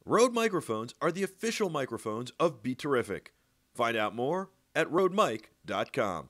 Rode microphones are the official microphones of BeTerrific. Find out more at rodemic.com.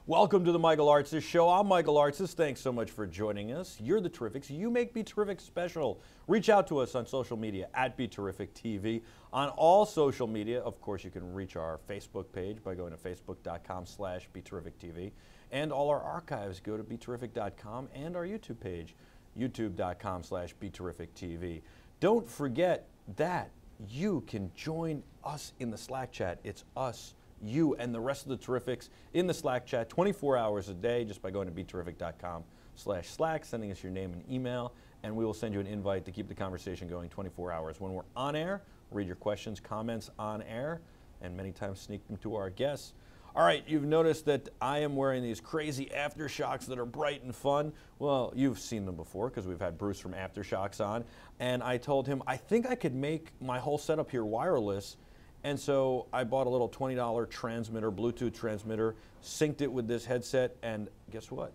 Welcome to the Michael Artsis Show. I'm Michael Artsis. Thanks so much for joining us. You're the Terrifics. You make BeTerrific special. Reach out to us on social media at BeTerrific TV. On all social media, of course, you can reach our Facebook page by going to facebook.com/BeTerrificTV. And all our archives go to BeTerrific.com and our YouTube page, youtube.com/BeTerrificTV. Don't forget that you can join us in the Slack chat. It's us, you, and the rest of the Terrifics in the Slack chat 24 hours a day just by going to BeTerrific.com/Slack, sending us your name and email, and we will send you an invite to keep the conversation going 24 hours. When we're on air, read your questions, comments on air, and many times sneak them to our guests. All right, you've noticed that I am wearing these crazy Aftershocks that are bright and fun. Well, you've seen them before because we've had Bruce from Aftershocks on, and I told him I think I could make my whole setup here wireless. And so I bought a little $20 transmitter, Bluetooth transmitter, synced it with this headset, and guess what?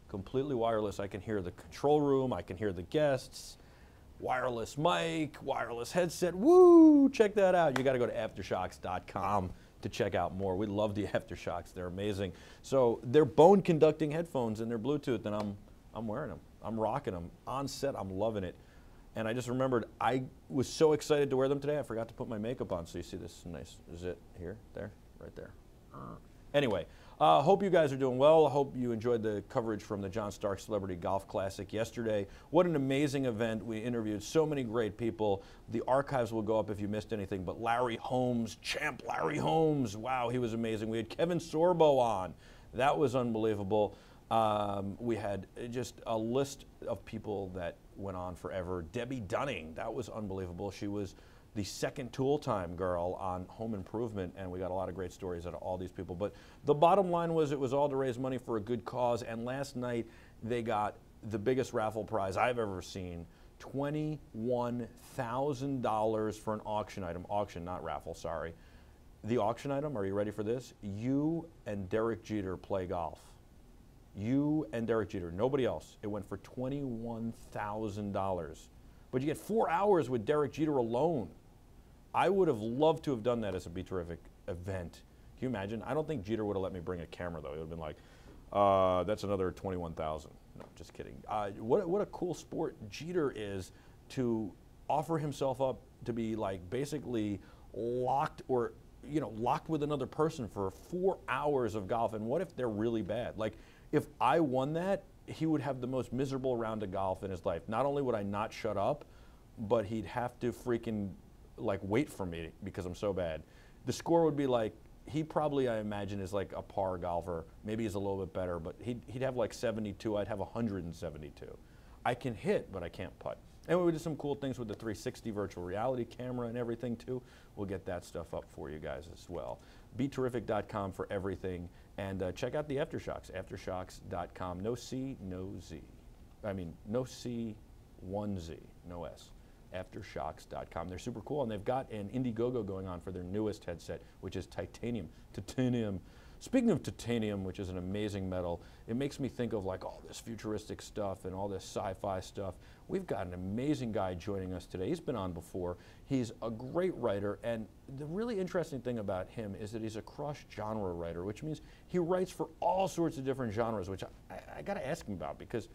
Completely wireless. I can hear the control room, I can hear the guests, wireless mic, wireless headset. Woo! Check that out. You got to go to aftershocks.com to check out more. We love the Aftershocks. They're amazing. So they're bone-conducting headphones, and they're Bluetooth, and I'm wearing them. I'm rocking them. On set, I'm loving it. And I just remembered I was so excited to wear them today, I forgot to put my makeup on. So you see this nice zit here, there, right there. Anyway, hope you guys are doing well. I hope you enjoyed the coverage from the John Stark Celebrity Golf Classic yesterday. What an amazing event. We interviewed so many great people. The archives will go up if you missed anything. But Larry Holmes, champ Larry Holmes, wow, he was amazing. We had Kevin Sorbo on. That was unbelievable. We had just a list of people that went on forever. Debbie Dunning, that was unbelievable. She was the second Tool Time girl on Home Improvement, and we got a lot of great stories out of all these people. But the bottom line was it was all to raise money for a good cause, and last night they got the biggest raffle prize I've ever seen, $21,000 for an auction item. Auction, not raffle, sorry. The auction item, are you ready for this? You and Derek Jeter play golf. You and Derek Jeter, nobody else. It went for $21,000. But you get 4 hours with Derek Jeter alone. I would have loved to have done that as a BeTerrific event. Can you imagine? I don't think Jeter would have let me bring a camera, though. It would have been like, that's another $21,000. No, just kidding. What a cool sport Jeter is to offer himself up to be like basically locked or locked with another person for 4 hours of golf. And what if they're really bad? Like, if I won that, he would have the most miserable round of golf in his life. Not only would I not shut up, but he'd have to freaking like wait for me because I'm so bad. The score would be like, he probably, I imagine, is like a par golfer. Maybe he's a little bit better, but he'd have like 72. I'd have 172. I can hit, but I can't putt. And we did some cool things with the 360 virtual reality camera and everything too. We'll get that stuff up for you guys as well. BeTerrific.com for everything. And check out the Aftershocks, aftershocks.com. No C, no Z. I mean, no C, one Z, no S. Aftershocks.com. They're super cool, and they've got an Indiegogo going on for their newest headset, which is titanium. Titanium. Speaking of titanium, which is an amazing metal, it makes me think of like all this futuristic stuff and all this sci-fi stuff. We've got an amazing guy joining us today. He's been on before. He's a great writer, and the really interesting thing about him is that he's a cross-genre writer, which means he writes for all sorts of different genres, which I got to ask him about because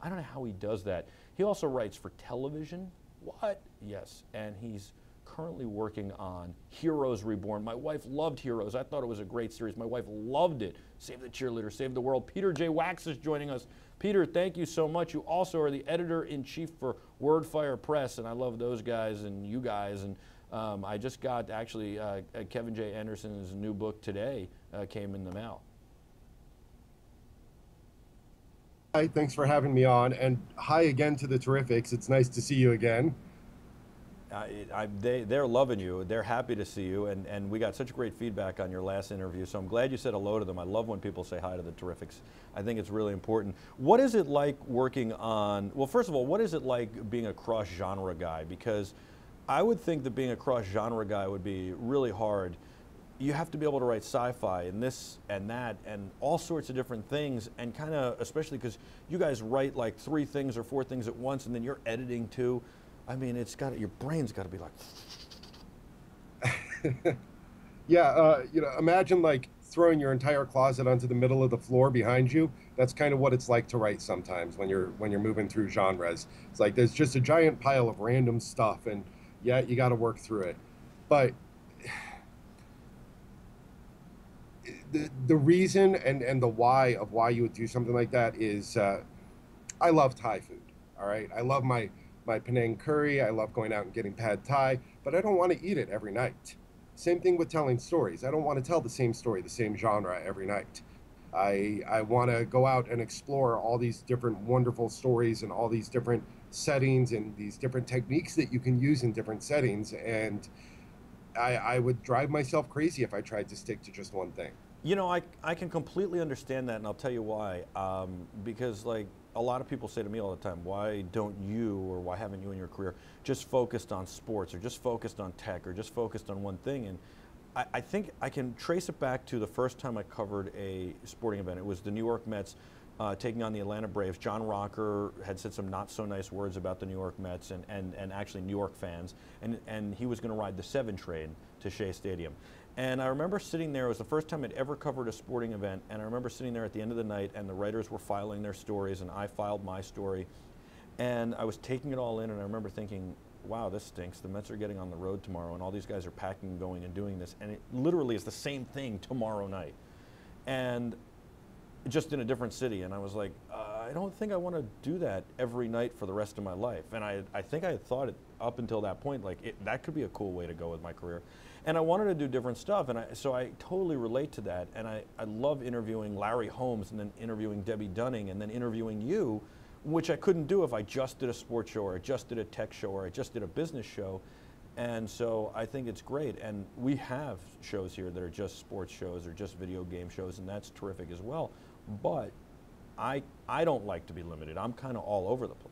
I don't know how he does that. He also writes for television. What? Yes, and he's currently working on Heroes Reborn. My wife loved Heroes. I thought it was a great series. My wife loved it. Save the Cheerleader, Save the World. Peter J. Wacks is joining us. Peter, thank you so much. You also are the editor-in-chief for WordFire Press, and I love those guys and you guys. And I just got actually Kevin J. Anderson's new book today came in the mail. Hi, thanks for having me on, and hi again to the Terrifics. It's nice to see you again. they're loving you. They're happy to see you, and we got such great feedback on your last interview. So I'm glad you said hello to them. I love when people say hi to the Terrifics. I think it's really important. What is it like working on? Well, first of all, what is it like being a cross-genre guy? Because I would think that being a cross-genre guy would be really hard. You have to be able to write sci-fi and this and that and all sorts of different things, and kind of, especially because you guys write like 3 things or 4 things at once, and then you're editing too. I mean, your brain's got to be like. Yeah, you know, imagine like throwing your entire closet onto the middle of the floor behind you. That's kind of what it's like to write sometimes when you're moving through genres. It's like there's just a giant pile of random stuff, and yeah, you got to work through it. But the reason and the why of why you would do something like that is I love Thai food. All right, I love my Penang curry. I love going out and getting pad Thai, but I don't want to eat it every night. Same thing with telling stories. I don't want to tell the same story, the same genre every night. I want to go out and explore all these different wonderful stories and all these different settings and these different techniques that you can use in different settings. And I would drive myself crazy if I tried to stick to just one thing. You know, I can completely understand that, and I'll tell you why. Because, like, a lot of people say to me all the time, why don't you, or why haven't you in your career just focused on sports, or just focused on tech, or just focused on one thing? And I think I can trace it back to the first time I covered a sporting event. It was the New York Mets taking on the Atlanta Braves. John Rocker had said some not so nice words about the New York Mets and actually New York fans, and he was going to ride the 7 train to Shea Stadium. And I remember sitting there. It was the first time I'd ever covered a sporting event, and I remember sitting there at the end of the night, and the writers were filing their stories, and I filed my story, and I was taking it all in, and I remember thinking, wow, this stinks. The Mets are getting on the road tomorrow, and all these guys are packing and going and doing this, and it literally is the same thing tomorrow night, and just in a different city. And I was like, I don't think I want to do that every night for the rest of my life. And I think I had thought it up until that point, like that could be a cool way to go with my career. And I wanted to do different stuff, and so I totally relate to that. And I love interviewing Larry Holmes, and then interviewing Debbie Dunning, and then interviewing you, which I couldn't do if I just did a sports show, or I just did a tech show, or I just did a business show. And so I think it's great. And we have shows here that are just sports shows or just video game shows, and that's terrific as well. But I don't like to be limited. I'm kind of all over the place.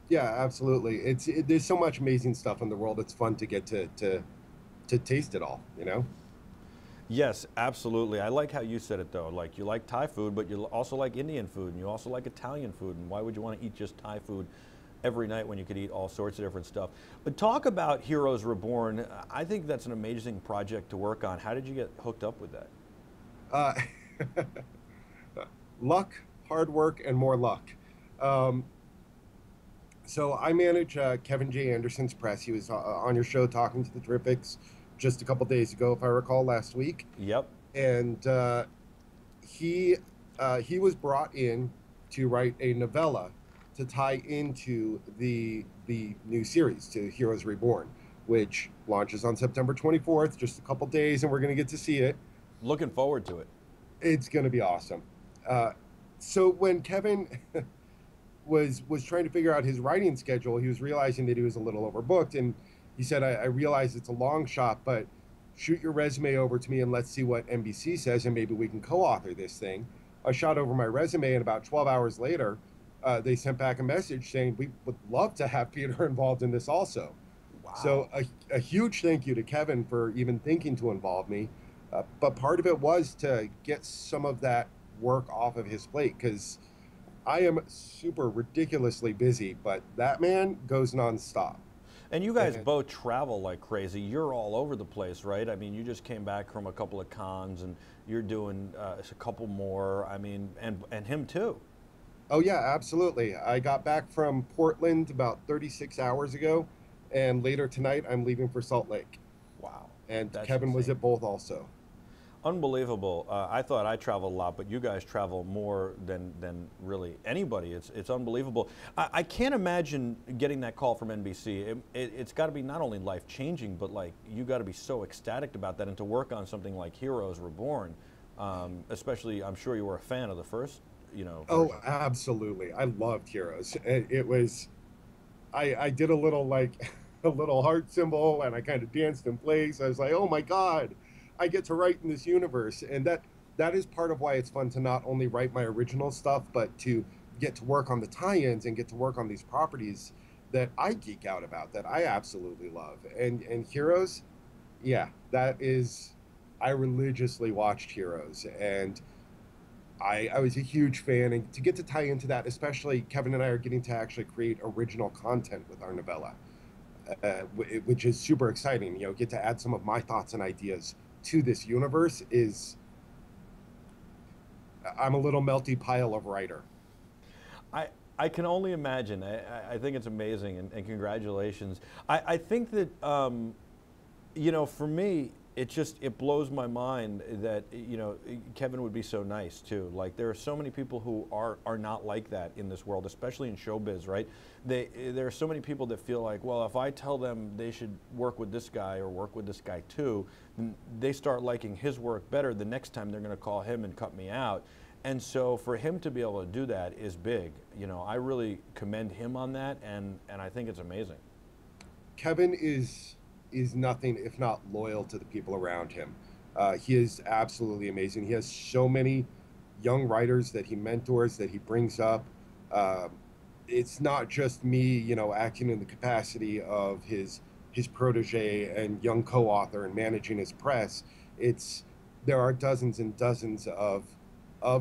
Yeah, absolutely. There's so much amazing stuff in the world. It's fun to get to taste it all, you know? Yes, absolutely. I like how you said it, though. Like, you like Thai food, but you also like Indian food, and you also like Italian food. And why would you want to eat just Thai food every night when you could eat all sorts of different stuff? But talk about Heroes Reborn. I think that's an amazing project to work on. How did you get hooked up with that? Uh, luck, hard work, and more luck. Um, so I manage Kevin J. Anderson's press. He was on your show talking to the Terrifics just a couple days ago, if I recall, last week. Yep. And he was brought in to write a novella to tie into the new series, to Heroes Reborn, which launches on September 24th, just a couple days, and we're going to get to see it. Looking forward to it. It's going to be awesome. So when Kevin was trying to figure out his writing schedule, he was realizing that he was a little overbooked, and he said, I realize it's a long shot, but shoot your resume over to me and let's see what NBC says, and maybe we can co-author this thing. I shot over my resume, and about 12 hours later, they sent back a message saying, we would love to have Peter involved in this also. Wow. So a huge thank you to Kevin for even thinking to involve me. But part of it was to get some of that work off of his plate, because I am super ridiculously busy, but that man goes nonstop. And you guys both travel like crazy. You're all over the place, right? I mean, you just came back from a couple of cons, and you're doing a couple more. I mean, and him too. Oh yeah, absolutely. I got back from Portland about 36 hours ago, and later tonight I'm leaving for Salt Lake. Wow. And That's Kevin was insane. at both also. Unbelievable. I thought I traveled a lot, but you guys travel more than really anybody. It's unbelievable. I can't imagine getting that call from NBC. It's got to be not only life-changing, but like you got to be so ecstatic about that, and to work on something like Heroes Reborn, especially, I'm sure you were a fan of the first, Oh, version. absolutely. I loved Heroes. It was, I did a little like a little heart symbol, and I kind of danced in place. I was like, oh my God, I get to write in this universe. And that is part of why it's fun to not only write my original stuff, but to get to work on the tie-ins and get to work on these properties that I geek out about, that I absolutely love. And Heroes, yeah, that is, I religiously watched Heroes, and I was a huge fan, and to get to tie into that, especially Kevin and I are getting to actually create original content with our novella, which is super exciting. You know, get to add some of my thoughts and ideas to this universe. Is I'm a little melty pile of writer. I, I can only imagine. I think it's amazing, and congratulations. I think that, for me, it blows my mind that, Kevin would be so nice too. Like, there are so many people who are not like that in this world, especially in showbiz, right? There are so many people that feel like, well, if I tell them they should work with this guy or work with this guy too, then they start liking his work better. The next time they're going to call him and cut me out. And so for him to be able to do that is big. I really commend him on that, and I think it's amazing. Kevin is nothing if not loyal to the people around him. He is absolutely amazing. He has so many young writers that he mentors, that he brings up. Uh, it's not just me, acting in the capacity of his protege and young co-author and managing his press. It's There are dozens and dozens of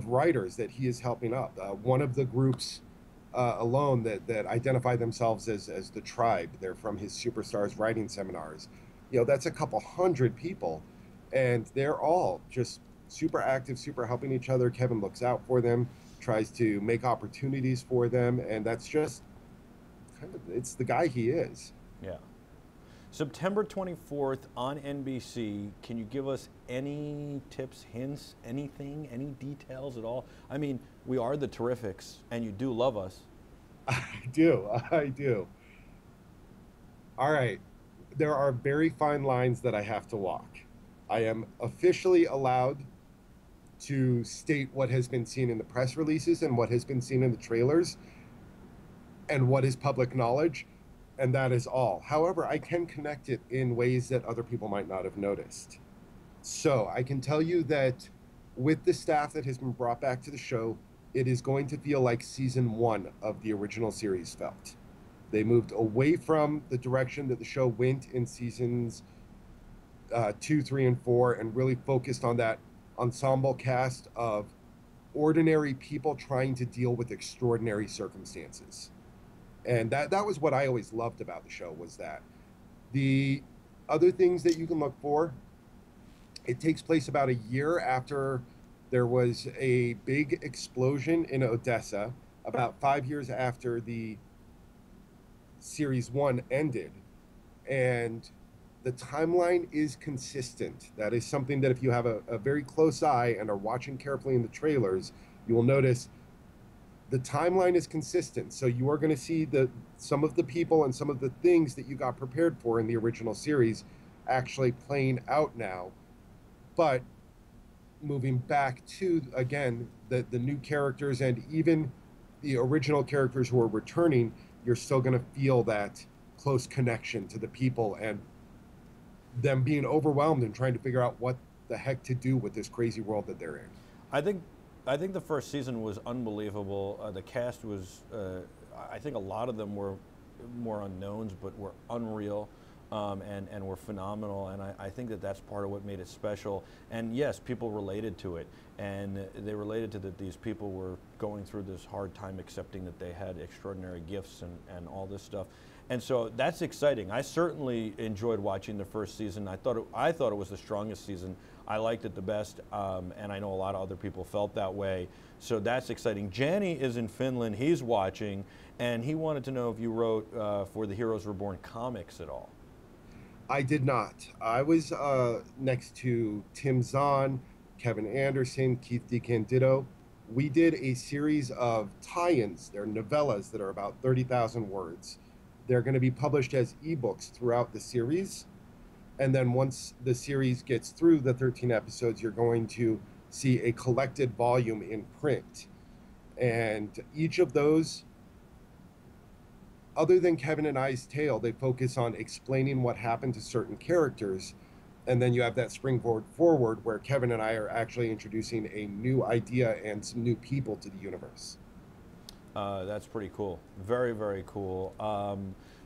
writers that he is helping up. One of the groups alone that identify themselves as the tribe. They're from his Superstars writing seminars. That's a couple hundred people, and they're all just super active, super helping each other. Kevin looks out for them, tries to make opportunities for them, and that's just it's the guy he is. Yeah. September 24th on NBC. Can you give us any tips, hints, anything, any details at all? I mean, we are the Terrifics, and you do love us. I do. I do. All right. There are very fine lines that I have to walk. I am officially allowed to state what has been seen in the press releases and what has been seen in the trailers and what is public knowledge, and that is all. However, I can connect it in ways that other people might not have noticed. So I can tell you that with the staff that has been brought back to the show, it is going to feel like season one of the original series felt. They moved away from the direction that the show went in seasons 2, 3, and 4, and really focused on that ensemble cast of ordinary people trying to deal with extraordinary circumstances. And that was what I always loved about the show, was that. The other things that you can look for, it takes place about a year after there was a big explosion in Odessa, about 5 years after the series 1 ended. And the timeline is consistent. That is something that if you have a very close eye and are watching carefully in the trailers, you will notice the timeline is consistent. So you are going to see some of the people and some of the things that you got prepared for in the original series actually playing out now. But moving back to, again, the new characters and even the original characters who are returning, you're still going to feel that close connection to the people and them being overwhelmed and trying to figure out what the heck to do with this crazy world that they're in. I think the first season was unbelievable. The cast was, I think a lot of them were more unknowns, but were unreal. And were phenomenal, and I think that's part of what made it special. And yes, people related to it, and they related to that these people were going through this hard time accepting that they had extraordinary gifts and all this stuff. And so that's exciting. I certainly enjoyed watching the first season. I thought it was the strongest season. I liked it the best, and I know a lot of other people felt that way. So that's exciting. Janny is in Finland. He's watching, and he wanted to know if you wrote for the Heroes Reborn comics at all. I did not. I was next to Tim Zahn, Kevin Anderson, Keith DeCandido. We did a series of tie-ins. They're novellas that are about 30,000 words. They're going to be published as ebooks throughout the series. And then once the series gets through the 13 episodes, you're going to see a collected volume in print. And each of those other than Kevin and I's tale, they focus on explaining what happened to certain characters. And then you have that springboard forward where Kevin and I are actually introducing a new idea and some new people to the universe. That's pretty cool. Very, very cool.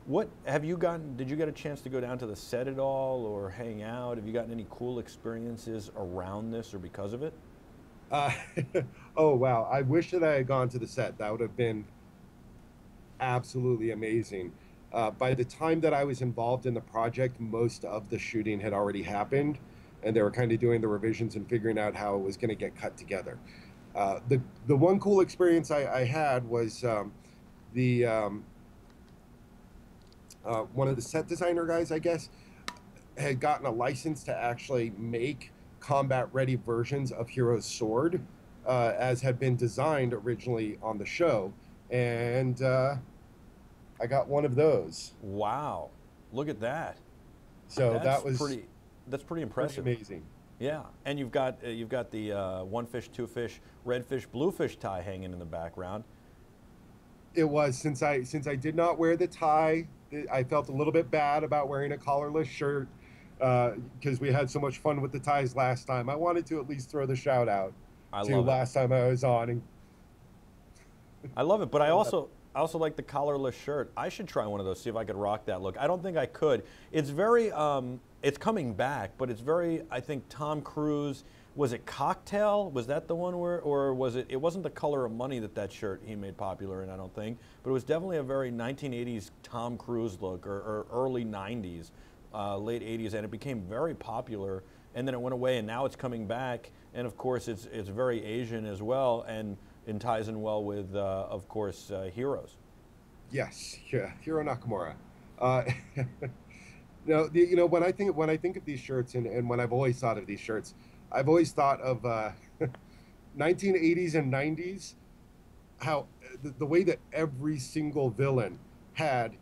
What have you gotten? Did you get a chance to go down to the set at all, or hang out? Have you gotten any cool experiences around this or because of it? Uh, oh, wow. I wish that I had gone to the set. That would have been absolutely amazing. By the time that I was involved in the project, most of the shooting had already happened, and they were kind of doing the revisions and figuring out how it was going to get cut together. The one cool experience I had was the one of the set designer guys, I guess, had gotten a license to actually make combat ready versions of Hero's sword, as had been designed originally on the show, and I got one of those. Wow, look at that. So That's that was pretty. That's pretty impressive. amazing. Yeah, and you've got the one fish, two fish, red fish, blue fish tie hanging in the background. It was, since I did not wear the tie, I felt a little bit bad about wearing a collarless shirt, because we had so much fun with the ties last time. I wanted to at least throw the shout out I to love it. last time I was on. And I love it, but I also like the collarless shirt. I should try one of those, see if I could rock that look. I don't think I could. It's very, it's coming back, but it's very, I think Tom Cruise, was it Cocktail? Was that the one where, or was it, it wasn't The Color of Money that shirt he made popular in, I don't think, but it was definitely a very 1980s Tom Cruise look, or early 90s, late 80s, and it became very popular, and then it went away, and now it's coming back, and of course it's very Asian as well, and ties in well with, of course, Heroes. yes, yeah, Hiro Nakamura. Uh, no, you know, when I think of these shirts, and when I've always thought of these shirts, I've always thought of 1980s and 90s, how the way that every single villain had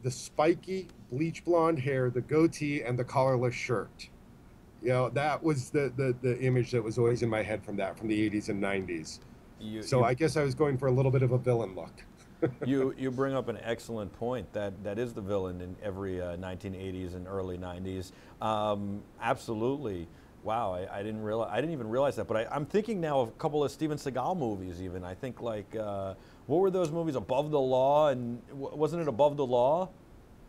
the spiky bleach blonde hair, the goatee, and the collarless shirt. You know, that was the image that was always in my head from the 80s and 90s. So I guess I was going for a little bit of a villain look. You bring up an excellent point. That is the villain in every 1980s and early 90s. Absolutely. Wow, I didn't even realize that. But I'm thinking now of a couple of Steven Seagal movies. Even I think like what were those movies? Above the Law, and wasn't it Above the Law?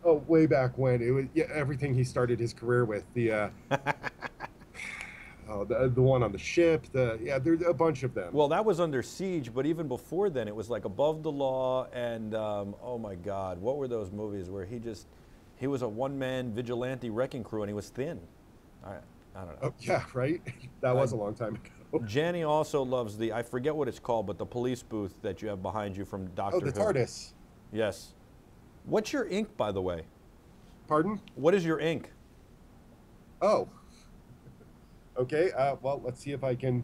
Oh, way back when it was, yeah, everything he started his career with, oh, the one on the ship, yeah, there's a bunch of them. Well, that was Under Siege, but even before then, it was like Above the Law, and oh my God, what were those movies where he was a one-man vigilante wrecking crew, and he was thin. I don't know. Oh, yeah, right. That was a long time ago. Janny also loves I forget what it's called, but the police booth that you have behind you from Doctor Oh, the Who. TARDIS. Yes. What's your ink, by the way? Pardon? What is your ink? Oh. Okay. Well, let's see if I can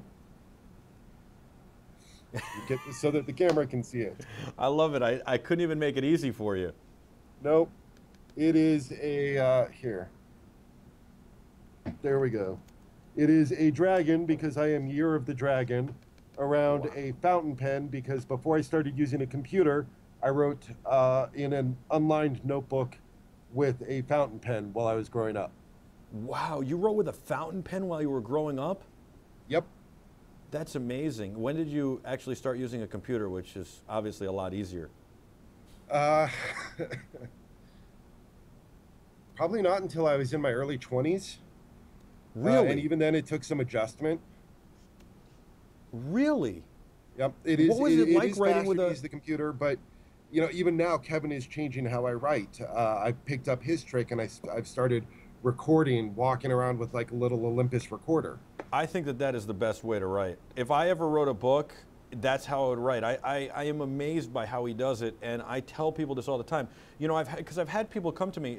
get this so that the camera can see it. I love it. I couldn't even make it easy for you. Nope. It is a here. There we go. It is a dragon because I am Year of the Dragon, around a fountain pen because before I started using a computer, I wrote in an unlined notebook with a fountain pen while I was growing up. Wow, you wrote with a fountain pen while you were growing up? Yep. That's amazing. When did you actually start using a computer, which is obviously a lot easier? Probably not until I was in my early 20s. Really? And even then, it took some adjustment. Really? Yep. It is. What was it like is writing with faster to use the computer? But you know, even now, Kevin is changing how I write. I've picked up his trick, and I've started recording, walking around with like a little Olympus recorder. I think that is the best way to write. If I ever wrote a book, that's how I would write. I am amazed by how he does it, and I tell people this all the time. You know, because I've had people come to me,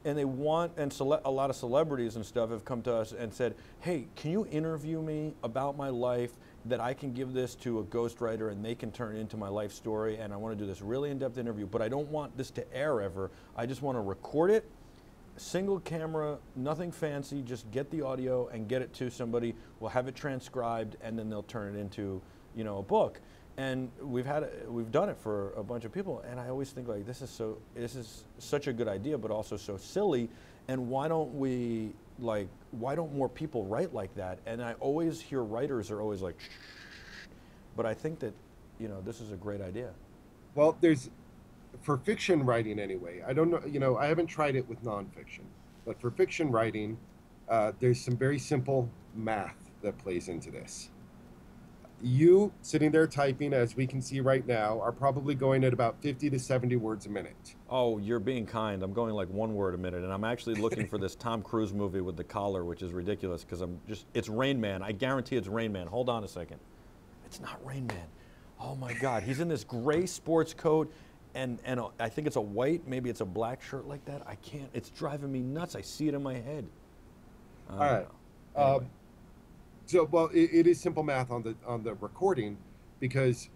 and they want, and a lot of celebrities and stuff have come to us and said, hey, can you interview me about my life, that I can give this to a ghostwriter and they can turn it into my life story, and I want to do this really in-depth interview, but I don't want this to air ever. I just want to record it, single camera, nothing fancy, just get the audio and get it to somebody. We'll have it transcribed, and then they'll turn it into, you know, a book. And we've done it for a bunch of people, and I always think like this is such a good idea, but also so silly. And why don't more people write like that? And I always hear writers are always like, shh, but I think that this is a great idea. Well, for fiction writing anyway. I don't know, I haven't tried it with nonfiction, but for fiction writing, there's some very simple math that plays into this. You sitting there typing, as we can see right now, are probably going at about 50 to 70 words a minute. Oh, you're being kind. I'm going like 1 word a minute, and I'm actually looking for this Tom Cruise movie with the collar, which is ridiculous because it's Rain Man. I guarantee it's Rain Man. Hold on a second. It's not Rain Man. Oh my God, he's in this gray sports coat, and I think it's a white, maybe it's a black shirt like that. I can't, it's driving me nuts. I see it in my head. All right. Anyway. Well, it is simple math on the recording, because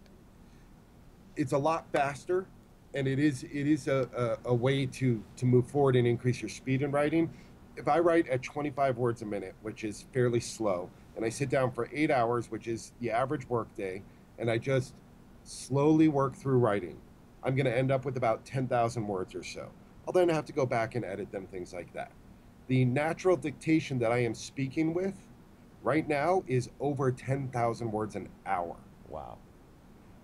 it's a lot faster, and it is a way to move forward and increase your speed in writing. If I write at 25 words a minute, which is fairly slow, and I sit down for 8 hours, which is the average work day, and I just slowly work through writing, I'm going to end up with about 10,000 words or so. I'll then have to go back and edit them, things like that. The natural dictation that I am speaking with right now is over 10,000 words an hour. Wow.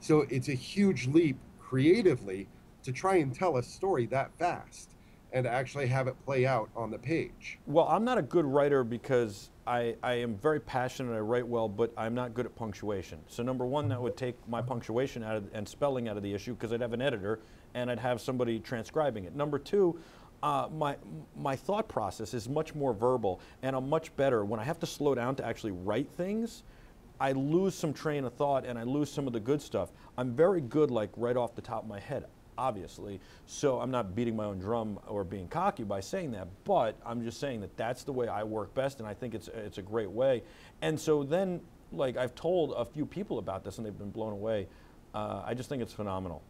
So it's a huge leap creatively to try and tell a story that fast and actually have it play out on the page. Well, I'm not a good writer because I am very passionate, I write well, but I'm not good at punctuation. So number one, that would take my punctuation out and spelling out of the issue, because I'd have an editor and I'd have somebody transcribing it. Number two, my thought process is much more verbal, and I'm much better when I have to slow down to actually write things. I lose some train of thought and I lose some of the good stuff. I'm very good like right off the top of my head, obviously, so I'm not beating my own drum or being cocky by saying that, but I'm just saying that that's the way I work best, and I think it's a great way. And so then, like, I've told a few people about this and they've been blown away. I just think it's phenomenal.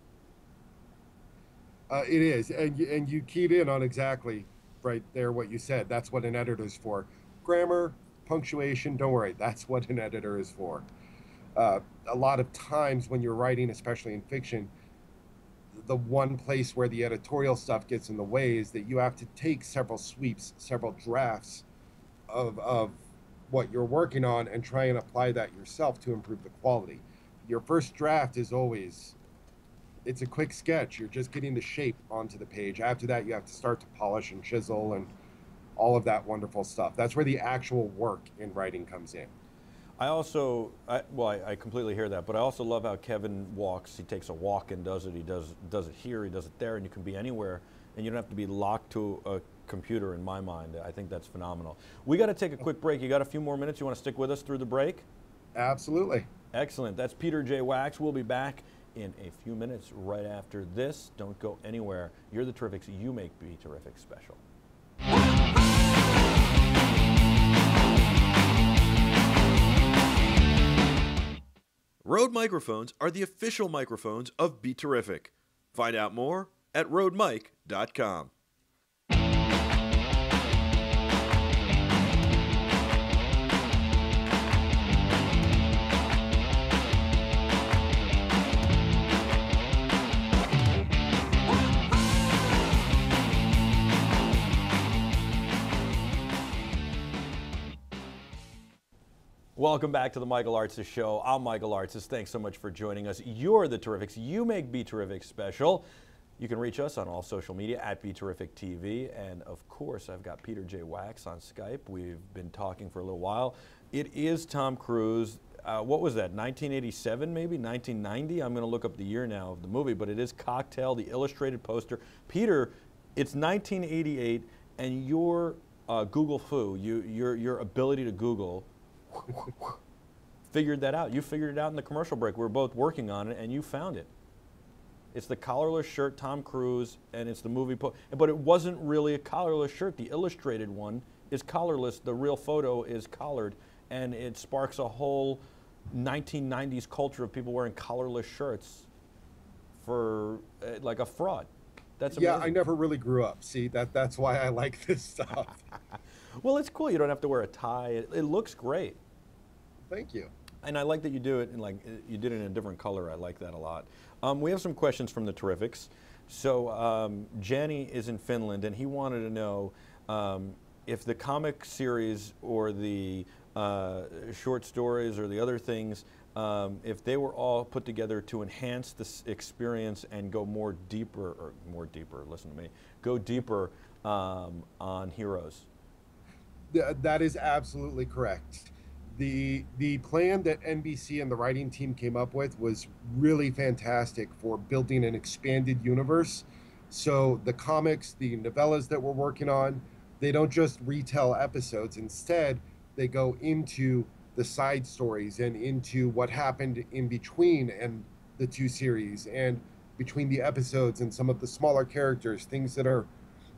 It is, and you keyed in on exactly right there what you said. That's what an editor's for. Grammar, punctuation, don't worry, that's what an editor is for. A lot of times when you're writing, especially in fiction, the one place where the editorial stuff gets in the way is that you have to take several sweeps, several drafts of what you're working on and try and apply that yourself to improve the quality. Your first draft is always, it's a quick sketch. You're just getting the shape onto the page. After that, you have to start to polish and chisel and all of that wonderful stuff. That's where the actual work in writing comes in. I also, I completely hear that, but I also love how Kevin walks. He takes a walk and does it. He does it here, he does it there, and you can be anywhere, and you don't have to be locked to a computer, in my mind. I think that's phenomenal. We got to take a quick break. You got a few more minutes? You want to stick with us through the break? Absolutely. Excellent. That's Peter J. Wacks. We'll be back in a few minutes right after this. Don't go anywhere. You're the Terrifics. You make BeTerrific special. Rode microphones are the official microphones of BeTerrific. Find out more at rodemic.com. Welcome back to the Michael Artsis Show. I'm Michael Artsis. Thanks so much for joining us. You're the Terrifics. You make BeTerrific special. You can reach us on all social media at BeTerrific TV. And of course, I've got Peter J. Wacks on Skype. We've been talking for a little while. It is Tom Cruise. What was that, 1987 maybe, 1990? I'm going to look up the year now of the movie, but it is Cocktail, the illustrated poster. Peter, it's 1988, and your Google foo, your ability to Google, figured that out. You figured it out in the commercial break. We were both working on it, and you found it. It's the collarless shirt, Tom Cruise, and it's the movie. But it wasn't really a collarless shirt. The illustrated one is collarless. The real photo is collared, and it sparks a whole 1990s culture of people wearing collarless shirts for like a fraud. That's amazing. Yeah, I never really grew up. See, that's why I like this stuff. Well, it's cool. You don't have to wear a tie. It looks great. Thank you. And I like that you do it in you did it in a different color. I like that a lot. We have some questions from the Terrifics. So Janny is in Finland, and he wanted to know if the comic series or the short stories or the other things, if they were all put together to enhance this experience and go listen to me, go deeper on heroes. That is absolutely correct. The plan that NBC and the writing team came up with was really fantastic for building an expanded universe. So the comics, the novellas that we're working on, they don't just retell episodes. Instead, they go into the side stories and into what happened in between and the two series and between the episodes and some of the smaller characters, things that are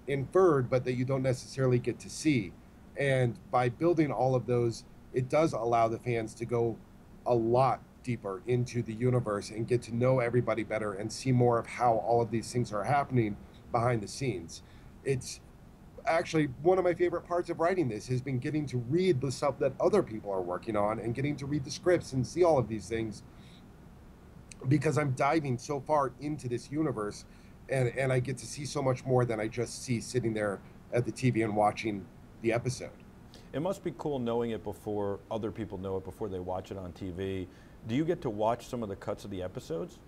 inferred but that you don't necessarily get to see. And by building all of those, it does allow the fans to go a lot deeper into the universe and get to know everybody better and see more of how all of these things are happening behind the scenes. It's actually one of my favorite parts of writing this has been getting to read the stuff that other people are working on and getting to read the scripts and see all of these things, because I'm diving so far into this universe, and I get to see so much more than I just see sitting there at the TV and watching the episode. It must be cool knowing it before other people know it, before they watch it on TV. Do you get to watch some of the cuts of the episodes?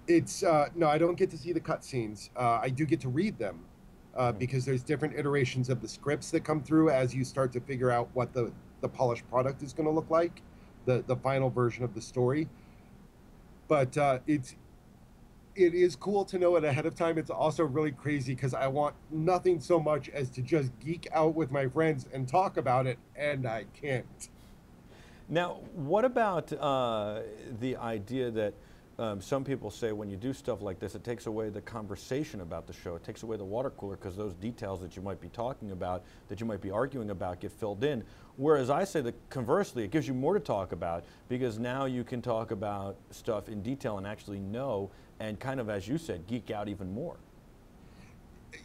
It's no, I don't get to see the cutscenes. I do get to read them because there's different iterations of the scripts that come through as you start to figure out what the polished product is going to look like, the final version of the story. But it is cool to know it ahead of time. It's also really crazy because I want nothing so much as to just geek out with my friends and talk about it, and I can't. Now, what about the idea that some people say when you do stuff like this, it takes away the conversation about the show. It takes away the water cooler because those details that you might be talking about, that you might be arguing about, get filled in. Whereas I say that conversely, it gives you more to talk about because now you can talk about stuff in detail and actually know and kind of, as you said, geek out even more.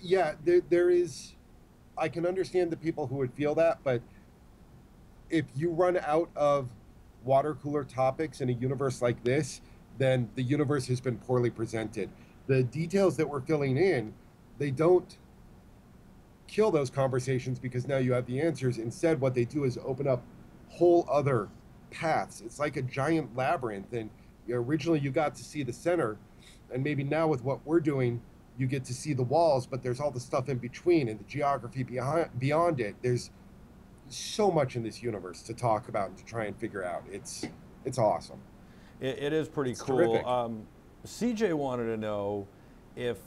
Yeah, there is, I can understand the people who would feel that, but if you run out of water cooler topics in a universe like this, then the universe has been poorly presented. The details that we're filling in, they don't kill those conversations because now you have the answers. Instead, what they do is open up whole other paths. It's like a giant labyrinth, and originally you got to see the center, and maybe now with what we're doing, you get to see the walls, but there's all the stuff in between and the geography beyond it. There's so much in this universe to talk about and to try and figure out. It's awesome. It is pretty cool. CJ wanted to know if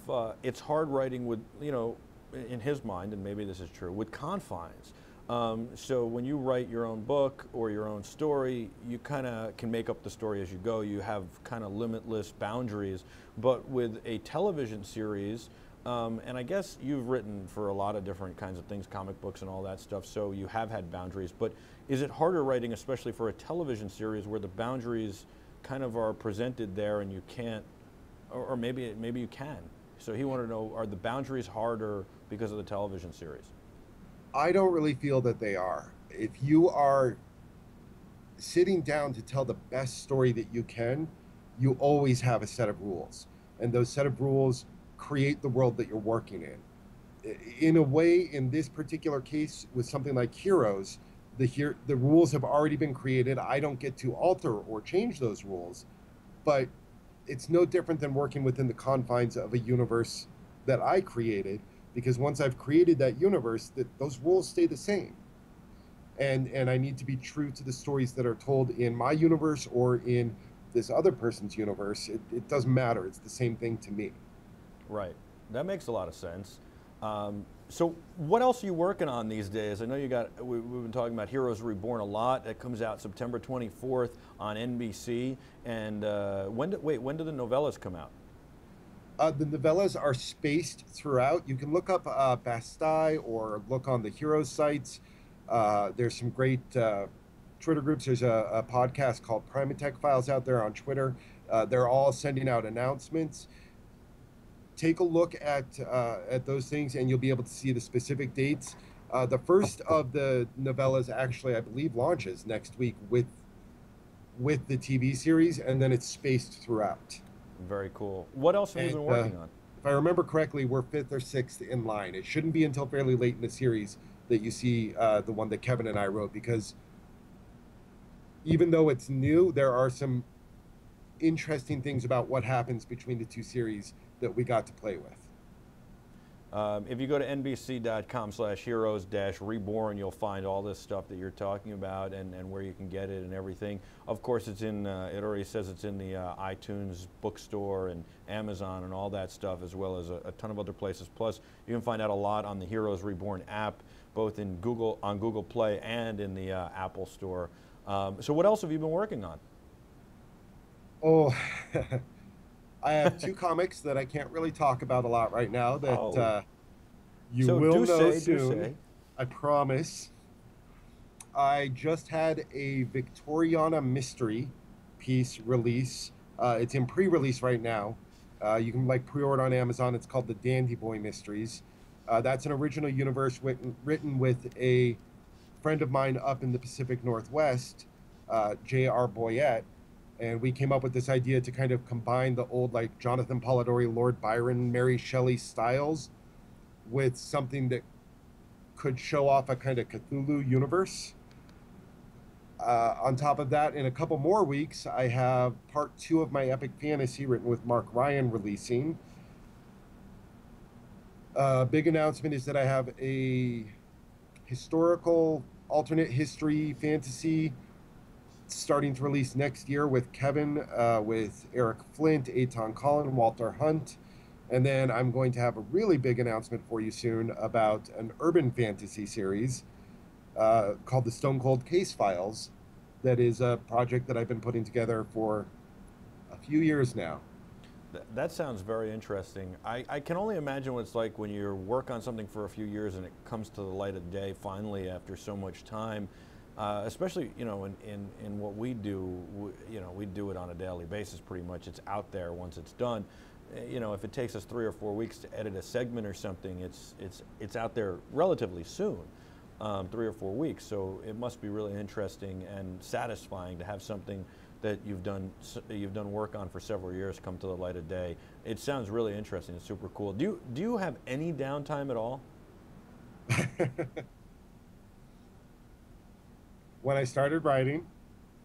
it's hard writing with, in his mind, and maybe this is true, with confines. So when you write your own book or your own story, you kind of can make up the story as you go. You have kind of limitless boundaries. But with a television series, and I guess you've written for a lot of different kinds of things, comic books and all that stuff, so you have had boundaries. But is it harder writing, especially for a television series where the boundaries kind of are presented there and you can't, or maybe you can? So he wanted to know, are the boundaries harder because of the television series? I don't really feel that they are. If you are sitting down to tell the best story that you can, you always have a set of rules. And those set of rules create the world that you're working in. In a way, in this particular case, with something like Heroes, the rules have already been created. I don't get to alter or change those rules. But it's no different than working within the confines of a universe that I created, because once I've created that universe, those rules stay the same. And I need to be true to the stories that are told in my universe or in this other person's universe. It doesn't matter. It's the same thing to me. Right. That makes a lot of sense. So what else are you working on these days? I know we've been talking about Heroes Reborn a lot. It comes out September 24th on NBC. And when do the novellas come out? The novellas are spaced throughout. You can look up Bastille or look on the Heroes sites. There's some great Twitter groups. There's a podcast called Primatech Files out there on Twitter. They're all sending out announcements. Take a look at those things and you'll be able to see the specific dates. The first of the novellas actually, I believe, launches next week with with the TV series, and then it's spaced throughout. Very cool. What else have you And been working on? if I remember correctly, we're fifth or sixth in line. It shouldn't be until fairly late in the series that you see the one that Kevin and I wrote, because even though it's new, there are some interesting things about what happens between the two series that we got to play with. If you go to nbc.com/heroes-reborn, you'll find all this stuff that you're talking about and where you can get it and everything. Of course, it's in, it already says it's in the iTunes bookstore and Amazon and all that stuff, as well as a ton of other places. Plus, you can find out a lot on the Heroes Reborn app, both in on Google Play and in the Apple Store. So what else have you been working on? Oh, I have two comics that I can't really talk about a lot right now that you will know soon. I promise. I just had a Victoriana mystery piece release. It's in pre-release right now. You can pre-order on Amazon. It's called the Dandy Boy Mysteries. That's an original universe written with a friend of mine up in the Pacific Northwest, J.R. Boyette. And we came up with this idea to kind of combine the old Jonathan Polidori, Lord Byron, Mary Shelley styles with something that could show off a kind of Cthulhu universe. On top of that, in a couple more weeks, I have part 2 of my epic fantasy written with Mark Ryan releasing. Big announcement is that I have a historical alternate history fantasy starting to release next year with Kevin, with Eric Flint, Eitan Collin, Walter Hunt. And then I'm going to have a really big announcement for you soon about an urban fantasy series called the Stone Cold Case Files. That is a project that I've been putting together for a few years now. That sounds very interesting. I can only imagine what it's like when you work on something for a few years and it comes to the light of day finally after so much time. Especially, in what we do, we do it on a daily basis pretty much. It's out there once it's done. If it takes us 3 or 4 weeks to edit a segment or something, it's out there relatively soon, 3 or 4 weeks. So it must be really interesting and satisfying to have something that you've done work on for several years come to the light of day. It sounds really interesting. It's super cool. Do you have any downtime at all? When I started writing,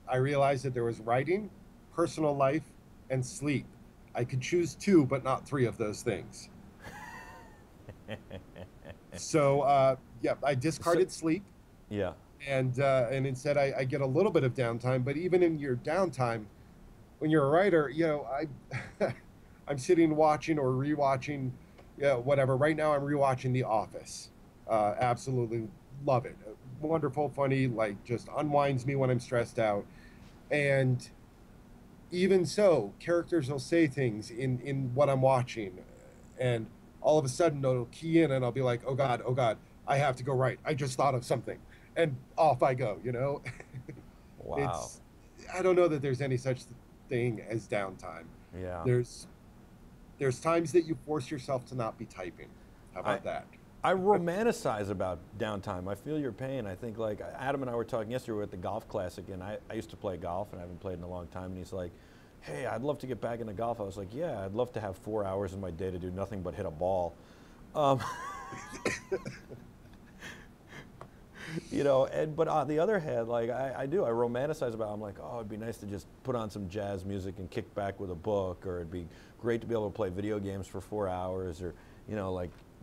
I realized that there was writing, personal life, and sleep. I could choose 2, but not 3 of those things. So, yeah, I discarded sleep. Yeah. And instead I get a little bit of downtime. But even in your downtime, when you're a writer, I'm sitting watching or rewatching, whatever. Right now I'm rewatching The Office. Absolutely love it. Wonderful, funny, just unwinds me when I'm stressed out. And even so, characters will say things in what I'm watching, and all of a sudden it'll key in and I'll be like, oh God, I have to go write. I just thought of something. And off I go, Wow. I don't know that there's any such thing as downtime. Yeah. There's times that you force yourself to not be typing. How about that? I romanticize about downtime. I feel your pain. I think Adam and I were talking yesterday, we were at the golf classic, and I used to play golf and I haven't played in a long time, and he's like, hey, I'd love to get back into golf. I was like, yeah, I'd love to have 4 hours in my day to do nothing but hit a ball. But on the other hand, I romanticize about it. I'm like, oh, it'd be nice to just put on some jazz music and kick back with a book, or it'd be great to be able to play video games for 4 hours, or,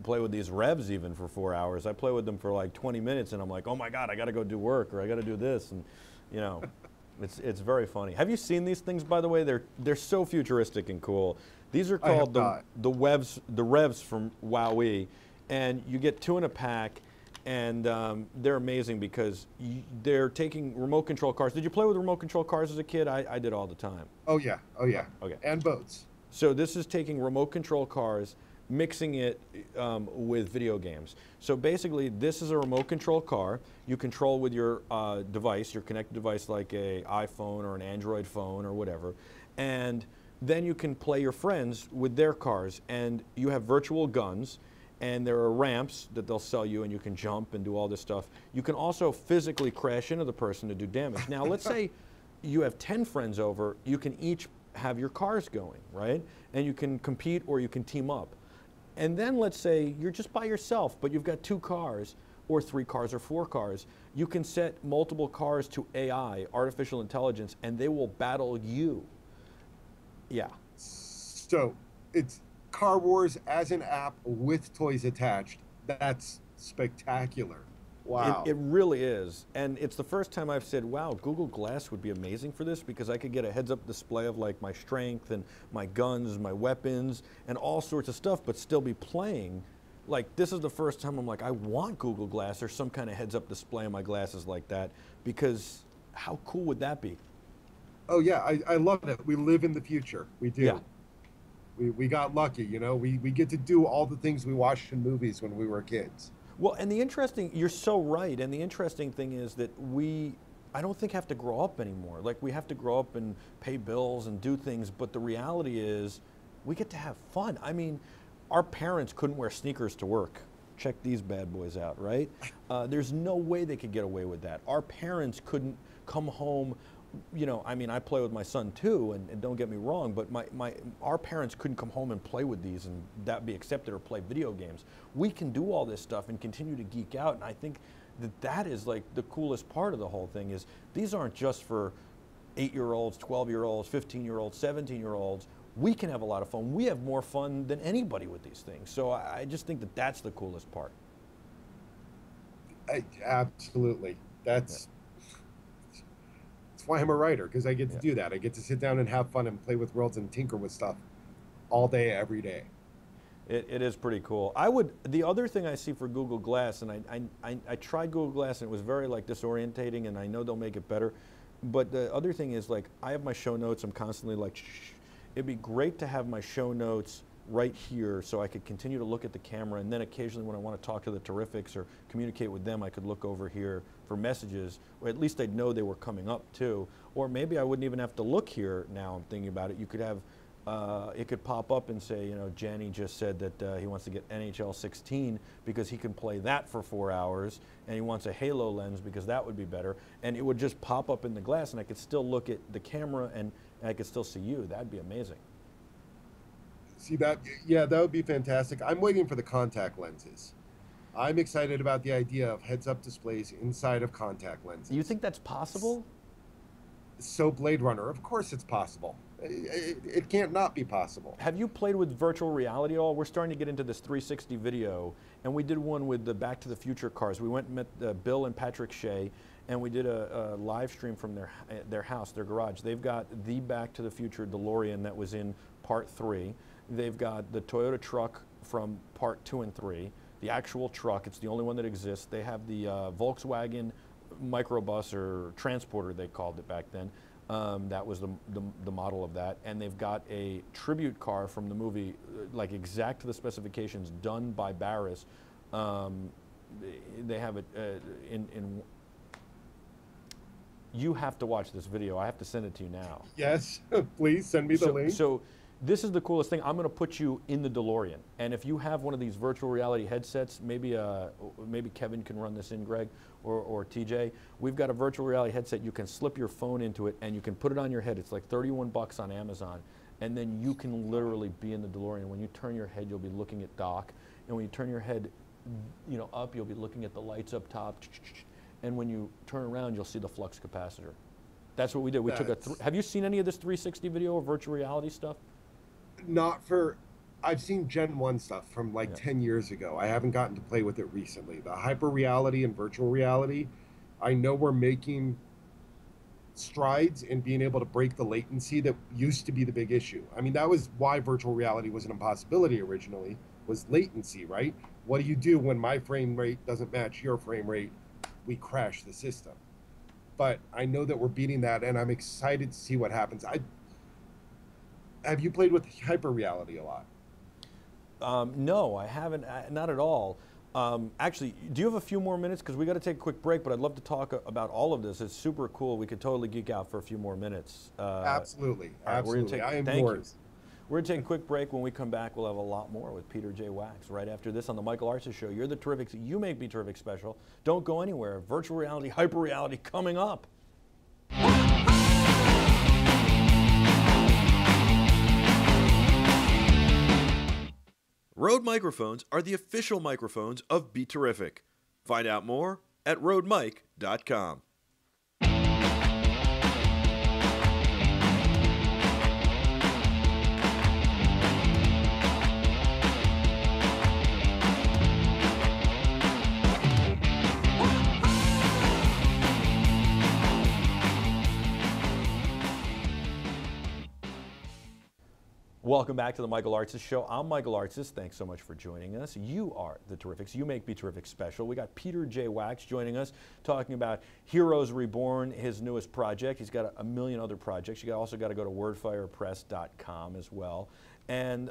play with these revs even for 4 hours. I play with them for 20 minutes and I'm like, oh my God, I got to go do work, or I got to do this. And, it's very funny. Have you seen these things, by the way? They're so futuristic and cool. These are called the revs from WowWee, and you get 2 in a pack, and they're amazing because they're taking remote control cars. Did you play with remote control cars as a kid? I did all the time. Oh yeah. Okay. And boats. So this is taking remote control cars, mixing it with video games. So basically, this is a remote control car. You control with your device, your connected device like a iPhone or an Android phone or whatever. And then you can play your friends with their cars. And you have virtual guns. And there are ramps that they'll sell you, and you can jump and do all this stuff. You can also physically crash into the person to do damage. Now, let's say you have 10 friends over, you can each have your cars going, right? And you can compete or you can team up. And then let's say you're just by yourself, but you've got 2 cars or 3 cars or 4 cars. You can set multiple cars to AI, artificial intelligence, and they will battle you. Yeah. So it's Car Wars as an app with toys attached. That's spectacular. Wow. It really is. And it's the first time I've said, wow, Google Glass would be amazing for this, because I could get a heads-up display of like my strength and my guns, my weapons, and all sorts of stuff, but still be playing. Like, this is the first time I'm like, I want Google Glass or some kind of heads-up display on my glasses like that, because how cool would that be? Oh yeah, I love it. We live in the future. We do. Yeah. We got lucky, you know. We get to do all the things we watched in movies when we were kids. Well, and the interesting, you're so right, and the interesting thing is that I don't think have to grow up anymore. Like, we have to grow up and pay bills and do things, but the reality is we get to have fun. I mean, our parents couldn't wear sneakers to work. Check these bad boys out, right? There's no way they could get away with that. Our parents couldn't come home, you know, I mean, I play with my son too, and don't get me wrong, but our parents couldn't come home and play with these and that be accepted, or play video games. We can do all this stuff and continue to geek out, and I think that is like the coolest part of the whole thing. Is these aren't just for 8-year-olds, 12-year-olds, 15-year-olds, 17-year-olds. We can have a lot of fun. We have more fun than anybody with these things. So I just think that that's the coolest part. Absolutely. That's why I'm a writer, because I get to do that. I get to sit down and have fun and play with worlds and tinker with stuff all day, every day. It is pretty cool. The other thing I see for Google Glass, and I tried Google Glass and it was very like disorientating, and I know they'll make it better. But the other thing is, like, I have my show notes. I'm constantly like, shh. It'd be great to have my show notes right here so I could continue to look at the camera, and then occasionally when I want to talk to the Terrifics or communicate with them, I could look over here for messages, or at least I'd know they were coming up too. Or maybe I wouldn't even have to look here now I'm thinking about it. You could have, it could pop up and say, you know, Jenny just said that he wants to get NHL 16 because he can play that for 4 hours, and he wants a Halo lens because that would be better. And it would just pop up in the glass, and I could still look at the camera, and I could still see you. That'd be amazing. See that? Yeah, that would be fantastic. I'm waiting for the contact lenses. I'm excited about the idea of heads-up displays inside of contact lenses. You think that's possible? So Blade Runner, of course it's possible. It can't not be possible. Have you played with virtual reality at all? We're starting to get into this 360 video, and we did one with the Back to the Future cars. We went and met Bill and Patrick Shea, and we did a live stream from their house, their garage. They've got the Back to the Future DeLorean that was in part 3. They've got the Toyota truck from part 2 and 3, the actual truck. It's the only one that exists. They have the Volkswagen microbus, or transporter they called it back then. That was the model of that. And they've got a tribute car from the movie, like exact to the specifications, done by Barris. They have it in you have to watch this video. I have to send it to you now. Yes, please send me the link. So this is the coolest thing. I'm going to put you in the DeLorean, and if you have one of these virtual reality headsets, maybe Kevin can run this in, Greg, or TJ. We've got a virtual reality headset. You can slip your phone into it, and you can put it on your head. It's like $31 on Amazon, and then you can literally be in the DeLorean. When you turn your head, you'll be looking at Doc, and when you turn your head, you know, up, you'll be looking at the lights up top, and when you turn around, you'll see the flux capacitor. That's what we did. We took have you seen any of this 360 video or virtual reality stuff? Not for, I've seen Gen 1 stuff from like 10 years ago. I haven't gotten to play with it recently. The hyper reality and virtual reality, I know we're making strides in being able to break the latency that used to be the big issue. I mean, that was why virtual reality was an impossibility originally, was latency, right? What do you do when my frame rate doesn't match your frame rate? We crash the system. But I know that we're beating that, and I'm excited to see what happens. Have you played with hyper reality a lot? No, I haven't, not at all. Actually, do you have a few more minutes? Because we got to take a quick break, but I'd love to talk about all of this. It's super cool. We could totally geek out for a few more minutes. Absolutely, absolutely. I am yours. We're going to take a quick break. When we come back, we'll have a lot more with Peter J. Wacks right after this on the Michael Artsis Show. You're the Terrifics. You make BeTerrific special. Don't go anywhere. Virtual reality, hyper reality coming up. Rode microphones are the official microphones of BeTerrific. Find out more at rodemic.com. Welcome back to the Michael Artsis Show. I'm Michael Artsis. Thanks so much for joining us. You are the Terrifics. You make BeTerrific special. We got Peter J. Wacks joining us, talking about Heroes Reborn, his newest project. He's got a million other projects. You also got to go to wordfirepress.com as well. And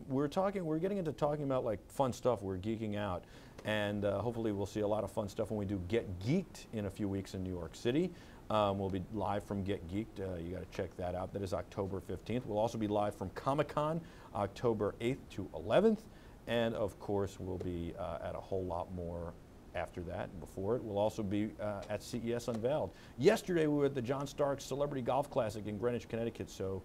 we're getting into talking about like fun stuff. We're geeking out. And hopefully we'll see a lot of fun stuff when we do Get Geeked in a few weeks in New York City. We'll be live from Get Geeked. You got to check that out. That is October 15th. We'll also be live from Comic-Con, October 8th to 11th. And of course, we'll be at a whole lot more after that and before it. We'll also be at CES Unveiled. Yesterday, we were at the John Starks Celebrity Golf Classic in Greenwich, Connecticut. So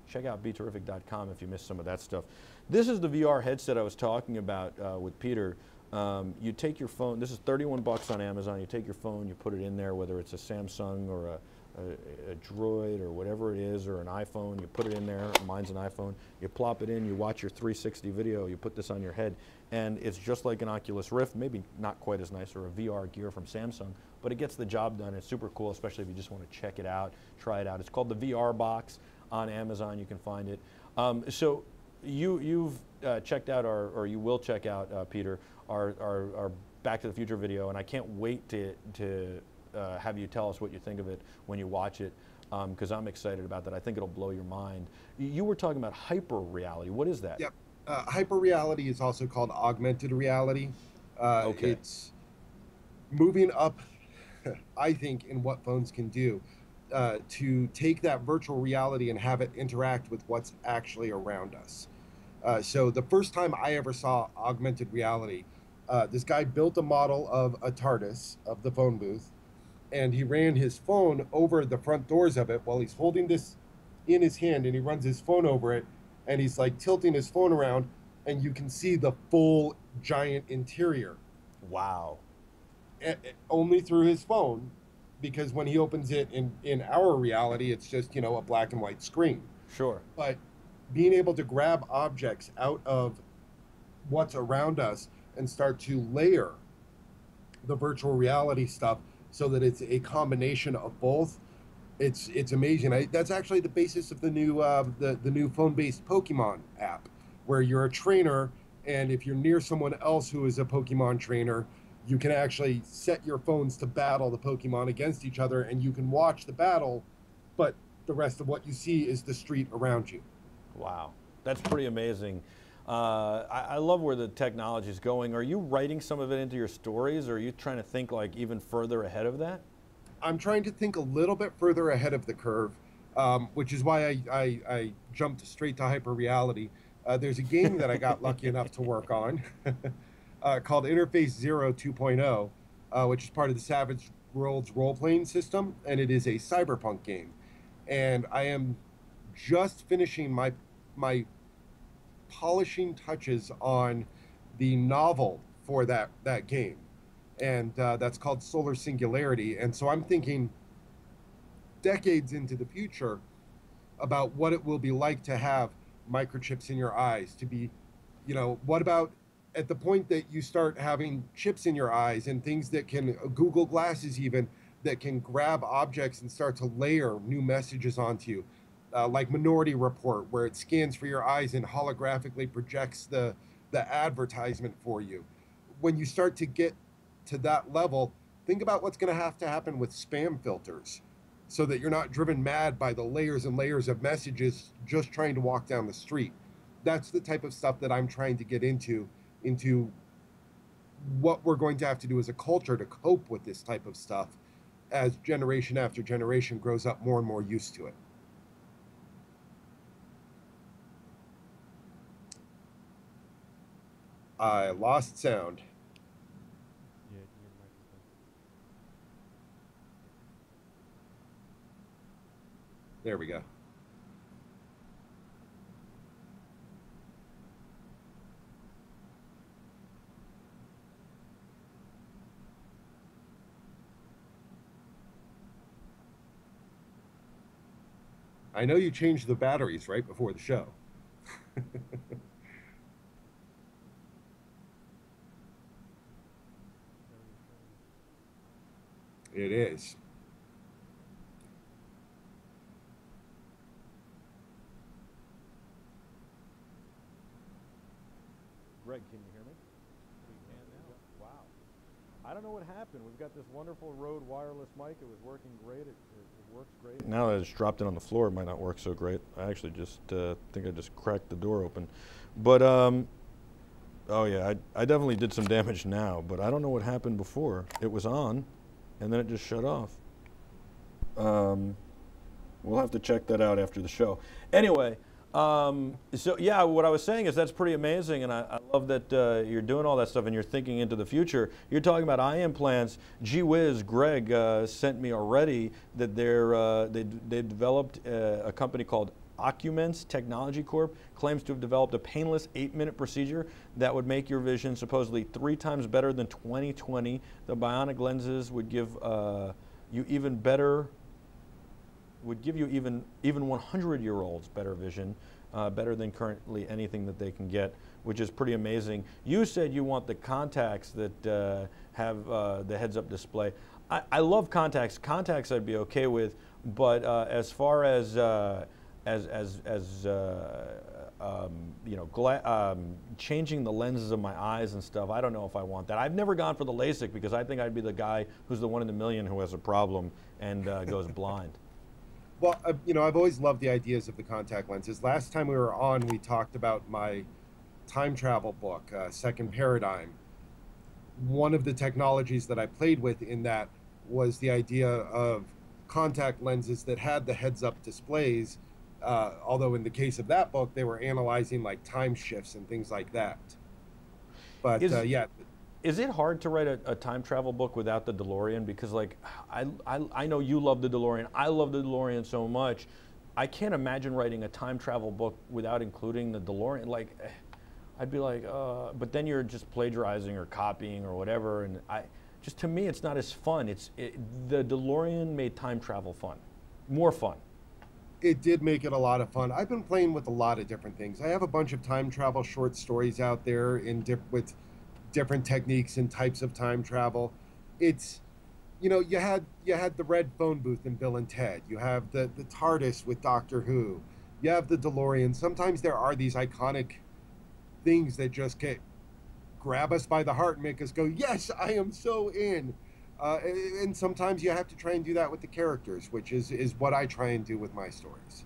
check out BeTerrific.com if you missed some of that stuff. This is the VR headset I was talking about with Peter. You take your phone, this is 31 bucks on Amazon, you take your phone, you put it in there, whether it's a Samsung or a Droid or whatever it is, or an iPhone, you put it in there, mine's an iPhone, you plop it in, you watch your 360 video, you put this on your head, and it's just like an Oculus Rift, maybe not quite as nice, or a VR gear from Samsung, but it gets the job done. It's super cool, especially if you just want to check it out, try it out. It's called the VR Box on Amazon, you can find it. So you've checked out, or you will check out, Peter, our Back to the Future video, and I can't wait to have you tell us what you think of it when you watch it, because I'm excited about that. I think it'll blow your mind. You were talking about hyper reality. What is that? Yep. Hyper reality is also called augmented reality. Okay. It's moving up, I think, in what phones can do to take that virtual reality and have it interact with what's actually around us. So the first time I ever saw augmented reality, this guy built a model of a TARDIS, of the phone booth, and he ran his phone over the front doors of it while he's holding this in his hand, and he runs his phone over it, and he's like tilting his phone around, and you can see the full giant interior. Wow. Only through his phone, because when he opens it in our reality, it's just, you know, a black and white screen. Sure. But being able to grab objects out of what's around us and start to layer the virtual reality stuff so that it's a combination of both, it's amazing. That's actually the basis of the new the new phone-based Pokemon app, where you're a trainer, and if you're near someone else who is a Pokemon trainer, you can actually set your phones to battle the Pokemon against each other, and you can watch the battle, but the rest of what you see is the street around you. Wow, that's pretty amazing. I love where the technology is going. Are you writing some of it into your stories, or are you trying to think like even further ahead of that? I'm trying to think a little bit further ahead of the curve, which is why I jumped straight to hyper reality. There's a game that I got lucky enough to work on called Interface Zero 2.0, which is part of the Savage Worlds role-playing system, and it is a cyberpunk game. And I am just finishing my polishing touches on the novel for that game, and that's called Solar Singularity. And so I'm thinking decades into the future about what it will be like to have microchips in your eyes, to be, you know, what about at the point that you start having chips in your eyes and things that can, Google Glasses even, that can grab objects and start to layer new messages onto you. Like Minority Report, where it scans for your eyes and holographically projects the advertisement for you. When you start to get to that level, think about what's going to happen with spam filters, so that you're not driven mad by the layers and layers of messages just trying to walk down the street. That's the type of stuff that I'm trying to get into what we're going to have to do as a culture to cope with this type of stuff as generation after generation grows up more and more used to it. I lost sound. Yeah, your microphone. There we go. I know you changed the batteries right before the show. It is. Greg, can you hear me? We can now. Wow. I don't know what happened. We've got this wonderful Rode wireless mic. It was working great. It works great. Now that I just dropped it on the floor, it might not work so great. I actually just think I just cracked the door open. But, oh yeah, I definitely did some damage now, but I don't know what happened before. It was on, and then it just shut off. We'll have to check that out after the show. Anyway, so yeah, what I was saying is that's pretty amazing, and I love that you're doing all that stuff and you're thinking into the future. You're talking about eye implants. Gee whiz, Greg sent me already that they developed a company called Occuments Technology Corp. Claims to have developed a painless 8-minute procedure that would make your vision supposedly 3 times better than 20/20. The bionic lenses would give you even better. Would give you even 100-year-olds better vision, better than currently anything that they can get, which is pretty amazing. You said you want the contacts that have the heads-up display. I love contacts. Contacts I'd be okay with, but as far as you know, changing the lenses of my eyes and stuff, I don't know if I want that. I've never gone for the LASIK because I think I'd be the guy who's the one in a million who has a problem and goes blind. Well, you know, I've always loved the ideas of the contact lenses. Last time we were on, we talked about my time travel book, Second Paradigm. One of the technologies that I played with in that was the idea of contact lenses that had the heads-up displays. Although in the case of that book, they were analyzing like time shifts and things like that. But yeah. Is it hard to write a time travel book without the DeLorean? Because like, I know you love the DeLorean. I love the DeLorean so much. I can't imagine writing a time travel book without including the DeLorean. Like, I'd be like, but then you're just plagiarizing or copying or whatever. And just to me, it's not as fun. The DeLorean made time travel fun, more fun. It did make it a lot of fun. I've been playing with a lot of different things. I have a bunch of time travel short stories out there with different techniques and types of time travel. It's, you know, you had the red phone booth in Bill and Ted. You have the TARDIS with Doctor Who. You have the DeLorean. Sometimes there are these iconic things that just grab us by the heart and make us go, yes, I am so in. And sometimes you have to try and do that with the characters, which is what I try and do with my stories.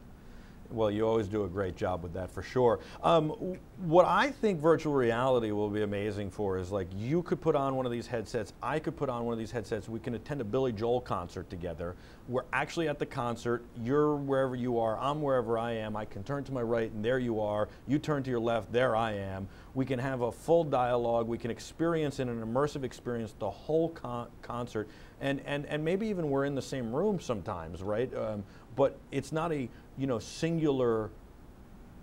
Well, you always do a great job with that for sure. What I think virtual reality will be amazing for is like you could put on one of these headsets, I could put on one of these headsets, we can attend a Billy Joel concert together. We're actually at the concert, you're wherever you are, I'm wherever I am, I can turn to my right and there you are, you turn to your left, there I am. We can have a full dialogue, we can experience in an immersive experience the whole concert, and maybe even we're in the same room sometimes, right? But it's not a singular,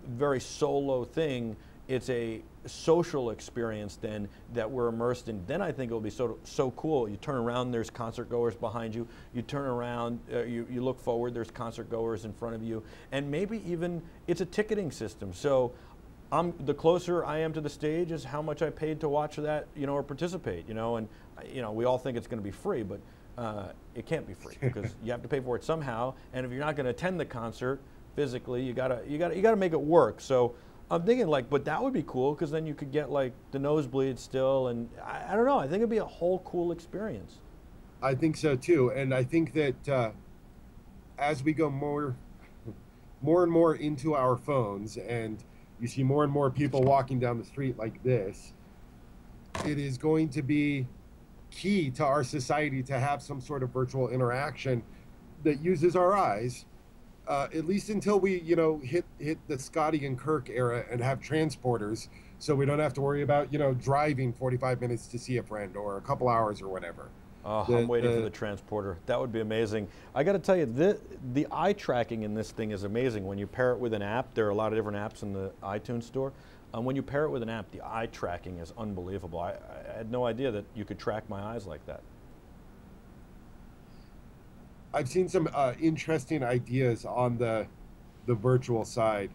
very solo thing. It's a social experience then that we're immersed in. Then I think it'll be so cool. You turn around, there's concert goers behind you. You turn around, you look forward, there's concert goers in front of you. And maybe even it's a ticketing system. So the closer I am to the stage is how much I paid to watch that, or participate, and we all think it's going to be free, but it can't be free because you have to pay for it somehow. And if you're not going to attend the concert physically, you gotta make it work. So I'm thinking like, but that would be cool because then you could get like the nosebleed still, and I don't know. I think it'd be a whole cool experience. I think so too, and I think that as we go more and more into our phones, and you see more and more people walking down the street like this, it is going to be key to our society to have some sort of virtual interaction that uses our eyes, at least until we, hit the Scotty and Kirk era and have transporters, so we don't have to worry about, driving 45 minutes to see a friend or a couple hours or whatever. I'm waiting for the transporter. That would be amazing. I got to tell you, the eye tracking in this thing is amazing. When you pair it with an app, there are a lot of different apps in the iTunes store. When you pair it with an app, the eye tracking is unbelievable. I had no idea that you could track my eyes like that. I've seen some interesting ideas on the the virtual side.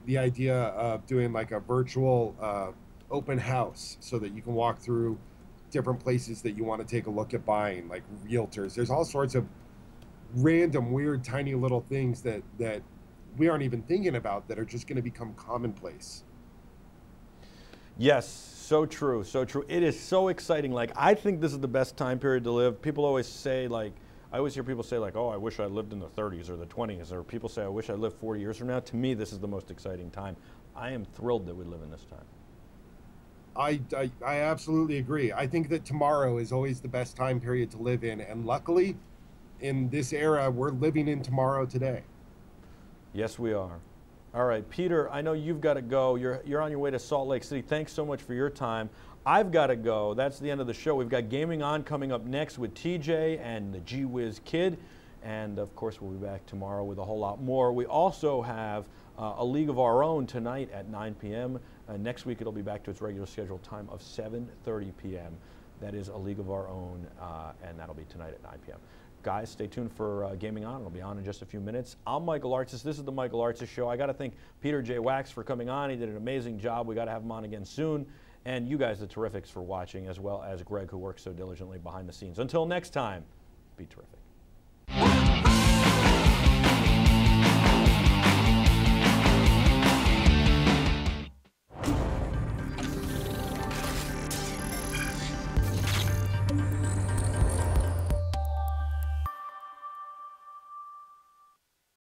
The idea of doing like a virtual open house so that you can walk through different places that you want to take a look at buying, like realtors. There's all sorts of random, weird, tiny little things that we aren't even thinking about that are just going to become commonplace. Yes, so true, so true. It is so exciting. Like, I think this is the best time period to live. People always say, like, I always hear people say, like, oh, I wish I lived in the 30s or the 20s, or people say, I wish I lived 40 years from now. To me, this is the most exciting time. I am thrilled that we live in this time. I absolutely agree. I think that tomorrow is always the best time period to live in, and luckily, in this era, we're living in tomorrow today. Yes, we are. All right, Peter, I know you've got to go. You're on your way to Salt Lake City. Thanks so much for your time. I've got to go. That's the end of the show. We've got Gaming On coming up next with TJ and the Gee Whiz Kid. And, of course, we'll be back tomorrow with a whole lot more. We also have a League of Our Own tonight at 9 p.m. Next week, it'll be back to its regular scheduled time of 7:30 p.m. That is a League of Our Own, and that'll be tonight at 9 p.m. Guys, stay tuned for Gaming On. It'll be on in just a few minutes. I'm Michael Artsis. This is the Michael Artsis Show. I got to thank Peter J. Wacks for coming on. He did an amazing job. We got to have him on again soon. And you guys, the Terrifics, for watching, as well as Greg, who works so diligently behind the scenes. Until next time, be terrific.